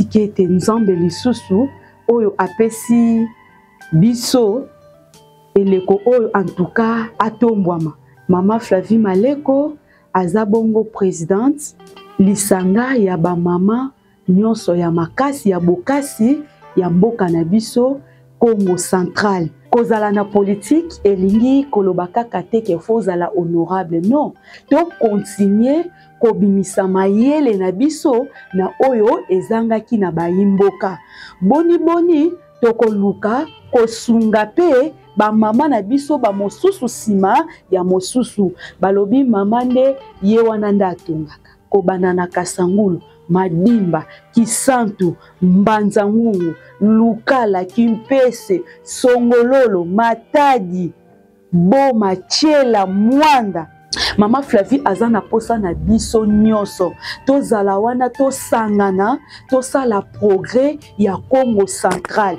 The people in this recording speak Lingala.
tikete nzambe lisusu oyo apesi biso eleko oyo en tout cas atombwama. Mama Flavie Maleko azabongo présidente lisanga ya ba mama nyonso ya makasi ya bokasi ya mboka na biso Congo Central. Kozala na politique elingi kolobaka kateke fozala honorable non. To continuer kobimisa mayele na biso na oyo ezangaki na bayimboka. Boni boni tokoluka kosunga pe ba mama na biso ba mosusu sima ya mosusu. Balobi mama nde ye wana nda atongaka. Kobana Kasangulu, Madimba, Kisantu, Mbanzangungu, Lukala, Kimpese, Songololo, Matadi, Boma, Chela, Mwanda. Mama Flavie azana posa na biso nyonso. Tozala wana tosangana, tosala progrès ya Congo Central.